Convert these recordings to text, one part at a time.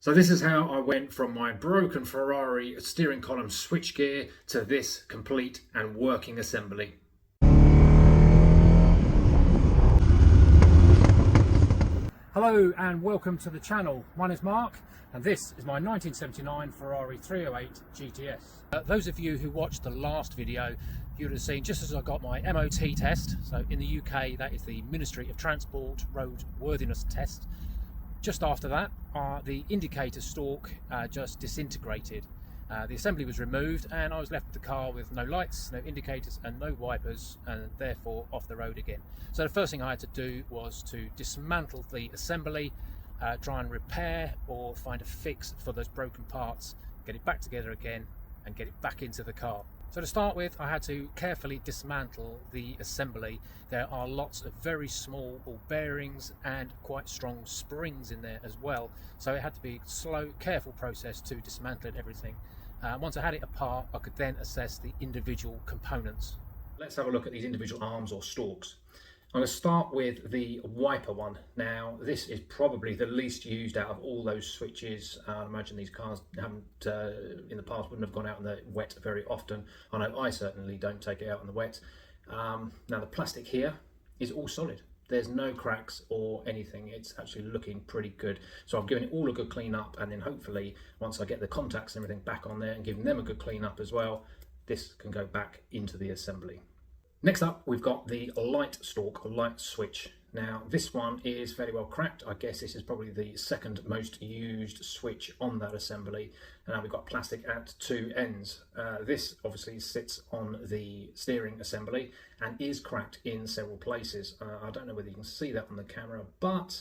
So this is how I went from my broken Ferrari steering column switchgear to this complete and working assembly. Hello and welcome to the channel. My name's Mark and this is my 1979 Ferrari 308 GTS. Those of you who watched the last video, you would have seen just as I got my MOT test, so in the UK that is the Ministry of Transport Roadworthiness Test. Just after that, the indicator stalk just disintegrated. The assembly was removed and I was left with the car with no lights, no indicators and no wipers, and therefore off the road again. So the first thing I had to do was to dismantle the assembly, try and repair or find a fix for those broken parts, get it back together again and get it back into the car. So to start with, I had to carefully dismantle the assembly. There are lots of very small ball bearings and quite strong springs in there as well. So it had to be a slow, careful process to dismantle everything. Once I had it apart, I could then assess the individual components. Let's have a look at these individual arms or stalks. I'm going to start with the wiper one. Now, this is probably the least used out of all those switches. I imagine these cars haven't, in the past, wouldn't have gone out in the wet very often. I know I certainly don't take it out in the wet. Now, the plastic here is all solid. There's no cracks or anything. It's actually looking pretty good. So I've given it all a good clean up, and then hopefully once I get the contacts and everything back on there and giving them a good clean up as well, this can go back into the assembly. Next up, we've got the light stalk or light switch. Now, this one is fairly well cracked. I guess this is probably the second most used switch on that assembly. And we've got plastic at two ends. This obviously sits on the steering assembly and is cracked in several places. I don't know whether you can see that on the camera, but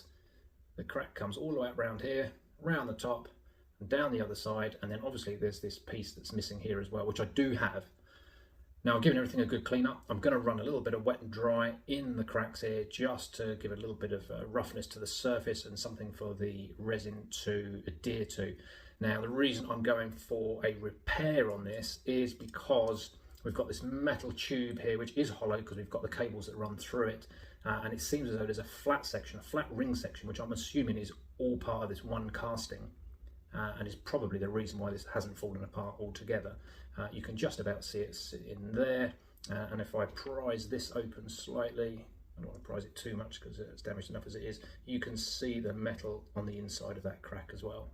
the crack comes all the way up around here, around the top, and down the other side. And then obviously there's this piece that's missing here as well, which I do have. Now, I've given everything a good clean up. I'm going to run a little bit of wet and dry in the cracks here just to give a little bit of roughness to the surface and something for the resin to adhere to. Now, the reason I'm going for a repair on this is because we've got this metal tube here which is hollow because we've got the cables that run through it, and it seems as though there's a flat section, a flat ring section, which I'm assuming is all part of this one casting. And is probably the reason why this hasn't fallen apart altogether. You can just about see it in there, and if I prise this open slightly, I don't want to prise it too much because it's damaged enough as it is, you can see the metal on the inside of that crack as well.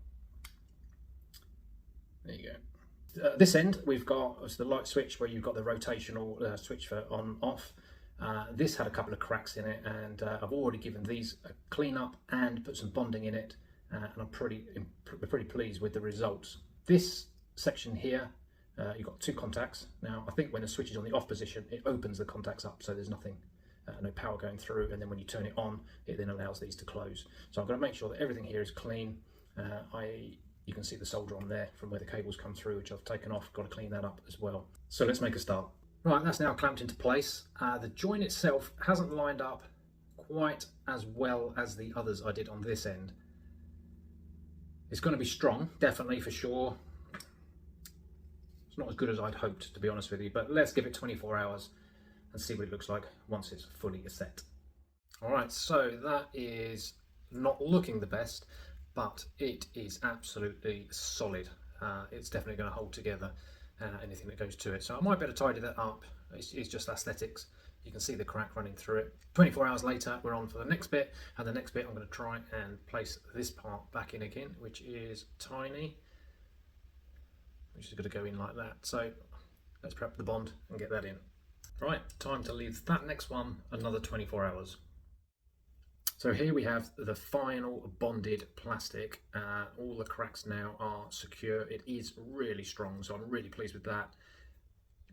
There you go. This end we've got the light switch where you've got the rotational switch for on off. This had a couple of cracks in it, and I've already given these a clean up and put some bonding in it. And I'm pretty pleased with the results. This section here, you've got two contacts. Now, I think when the switch is on the off position, it opens the contacts up, so there's nothing, no power going through. And then when you turn it on, it then allows these to close. So I'm going to make sure that everything here is clean. You can see the solder on there from where the cables come through, which I've taken off. Got to clean that up as well. So let's make a start. Right, that's now clamped into place. The joint itself hasn't lined up quite as well as the others I did on this end. It's going to be strong, definitely, for sure. It's not as good as I'd hoped, to be honest with you, but let's give it 24 hours and see what it looks like once it's fully set. All right, so that is not looking the best, but it is absolutely solid. It's definitely going to hold together anything that goes to it. So I might better tidy that up. It's just aesthetics. You can see the crack running through it. 24 hours later, we're on for the next bit, and the next bit I'm going to try and place this part back in again, which is tiny, which is going to go in like that. So let's prep the bond and get that in. Right, time to leave that next one another 24 hours. So here we have the final bonded plastic. All the cracks now are secure. It is really strong, so I'm really pleased with that.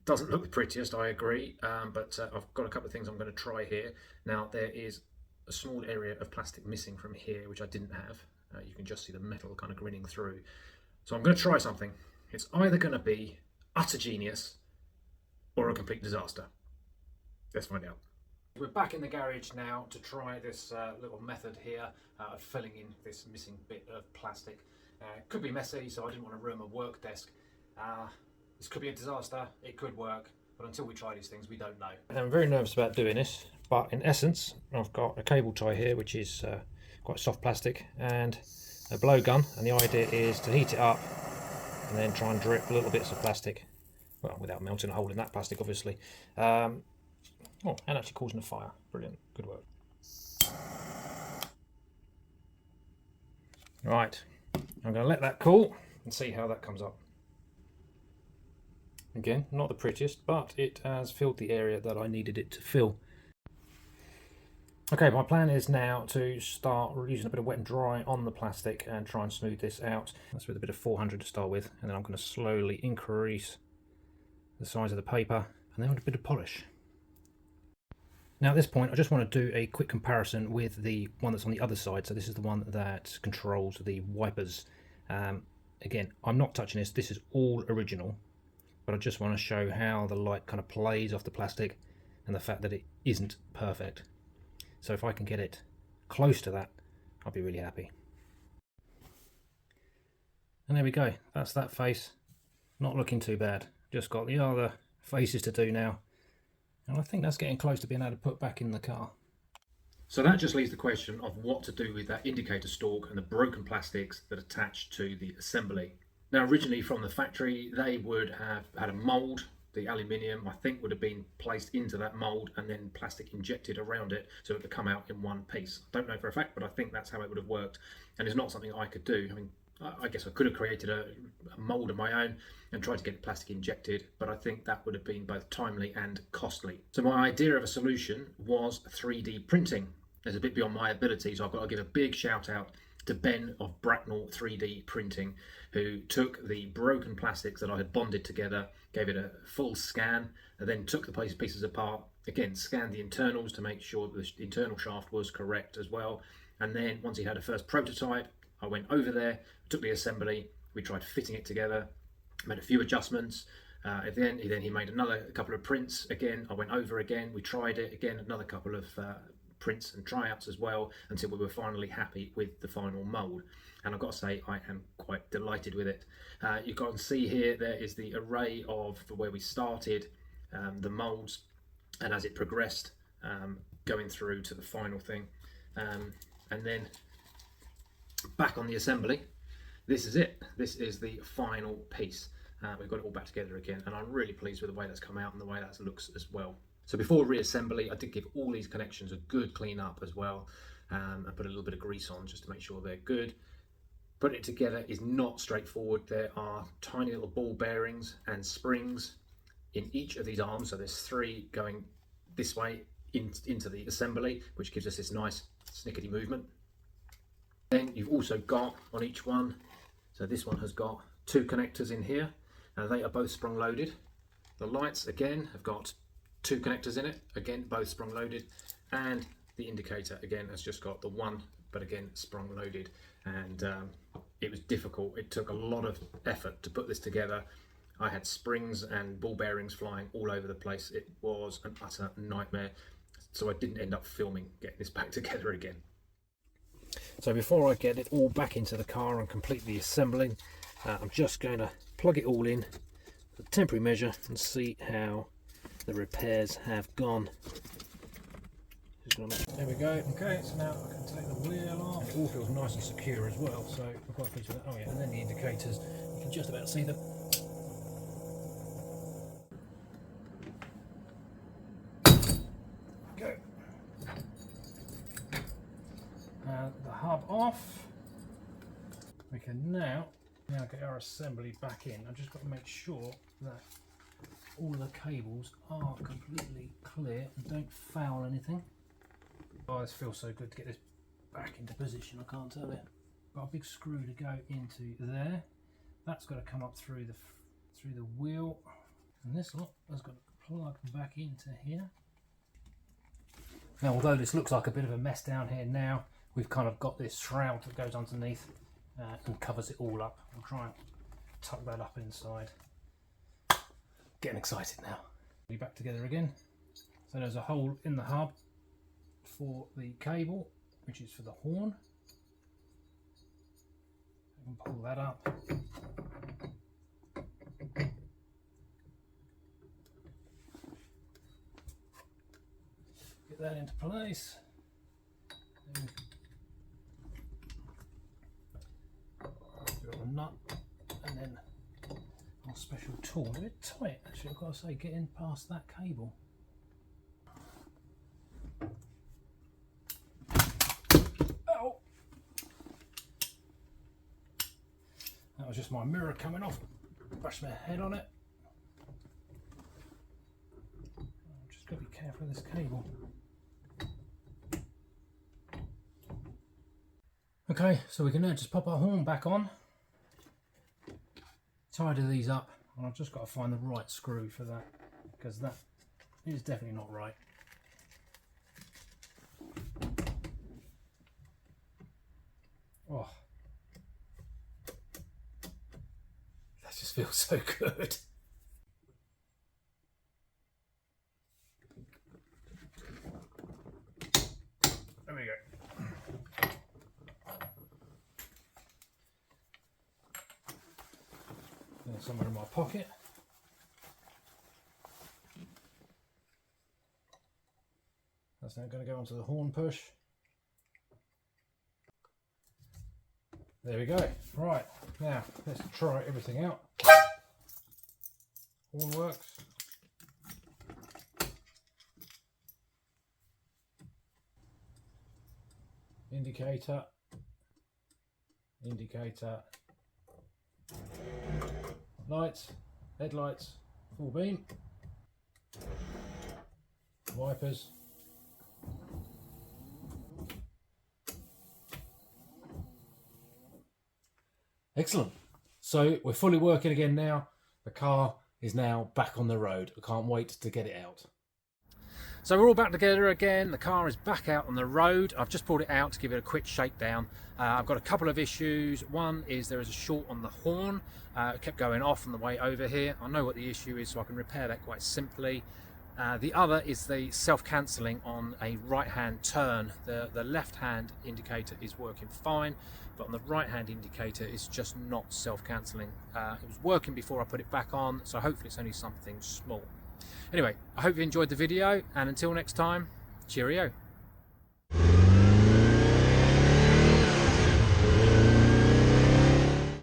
Doesn't look the prettiest, I agree, but I've got a couple of things I'm going to try here. Now, there is a small area of plastic missing from here, which I didn't have. You can just see the metal kind of grinning through. So I'm going to try something. It's either going to be utter genius or a complete disaster. Let's find out. We're back in the garage now to try this little method here of filling in this missing bit of plastic. It could be messy, so I didn't want to ruin my work desk. This could be a disaster, it could work, but until we try these things, we don't know. I'm very nervous about doing this, but in essence, I've got a cable tie here, which is quite soft plastic, and a blowgun, and the idea is to heat it up and then try and drip little bits of plastic, well, without melting a hole in that plastic, obviously. Oh, and actually causing a fire. Brilliant, good work. Right, I'm going to let that cool and see how that comes up. Again, not the prettiest, but it has filled the area that I needed it to fill. Okay, my plan is now to start using a bit of wet and dry on the plastic and try and smooth this out. That's with a bit of 400 to start with, and then I'm going to slowly increase the size of the paper, and then with a bit of polish. Now at this point I just want to do a quick comparison with the one that's on the other side. So this is the one that controls the wipers. Again, I'm not touching this, this is all original, but I just want to show how the light kind of plays off the plastic and the fact that it isn't perfect. So if I can get it close to that, I'll be really happy. And there we go, that's that face. Not looking too bad. Just got the other faces to do now. And I think that's getting close to being able to put back in the car. So that just leaves the question of what to do with that indicator stalk and the broken plastics that attach to the assembly. Now originally from the factory they would have had a mould. The aluminium I think would have been placed into that mould and then plastic injected around it so it would come out in one piece. I don't know for a fact, but I think that's how it would have worked, and it's not something I could do. I mean, I guess I could have created a mould of my own and tried to get the plastic injected, but I think that would have been both timely and costly. So my idea of a solution was 3D printing. It's a bit beyond my ability, so I've got to give a big shout out to Ben of Bracknell 3D printing, who took the broken plastics that I had bonded together, gave it a full scan, and then took the pieces apart, again scanned the internals to make sure that the internal shaft was correct as well, and then once he had a first prototype, I went over there, took the assembly, we tried fitting it together, made a few adjustments. Then he made another couple of prints. Again, I went over again, we tried it again, another couple of prints and tryouts as well, until we were finally happy with the final mould. And I've got to say, I am quite delighted with it. You can see here, there is the array of where we started, the moulds, and as it progressed, going through to the final thing. And then back on the assembly, this is it. This is the final piece. We've got it all back together again, and I'm really pleased with the way that's come out and the way that looks as well. So before reassembly, I did give all these connections a good clean up as well, and put a little bit of grease on just to make sure they're good. Putting it together is not straightforward. There are tiny little ball bearings and springs in each of these arms, so there's 3 going this way into the assembly, which gives us this nice snickety movement. Then you've also got on each one, so this one has got 2 connectors in here, and they are both sprung loaded. The lights again have got 2 connectors in it, again both sprung loaded, and the indicator again has just got the one, but again sprung loaded. And it was difficult. It took a lot of effort to put this together. I had springs and ball bearings flying all over the place. It was an utter nightmare, so I didn't end up filming getting this back together again. So before I get it all back into the car and complete the assembling, I'm just going to plug it all in for temporary measure and see how the repairs have gone. There we go. Okay, so now I can take the wheel off. It all feels nice and secure as well, so I'm quite pleased with that. Oh yeah, and then the indicators, you can just about see them. Go. The hub off. We can now get our assembly back in. I've just got to make sure that all the cables are completely clear and don't foul anything. Oh, this feels so good to get this back into position, I can't tell you. Got a big screw to go into there. That's got to come up through the wheel, and this lot has got to plug back into here. Now, although this looks like a bit of a mess down here now, we've kind of got this shroud that goes underneath and covers it all up. I'll try and tuck that up inside. Getting excited now. Be back together again. So there's a hole in the hub for the cable, which is for the horn. I can pull that up. Get that into place. nut, and then our special tool. A bit tight actually, I've got to say, getting past that cable. Oh! That was just my mirror coming off. Bash my head on it. Just got to be careful of this cable. Okay, so we can now just pop our horn back on, tidy these up, and I've just got to find the right screw for that, because that is definitely not right. Oh, that just feels so good. There we go. Somewhere in my pocket. That's now going to go onto the horn push. There we go. Right, now let's try everything out. Horn works. Indicator. Indicator. Lights, headlights, full beam, wipers, excellent. So we're fully working again now. The car is now back on the road. I can't wait to get it out. So we're all back together again. The car is back out on the road. I've just pulled it out to give it a quick shakedown. I've got a couple of issues. One is there is a short on the horn. It kept going off on the way over here. I know what the issue is, so I can repair that quite simply. The other is the self-cancelling on a right-hand turn. The left-hand indicator is working fine, but on the right-hand indicator it's just not self-cancelling. It was working before I put it back on, so hopefully it's only something small. Anyway, I hope you enjoyed the video, and until next time, cheerio.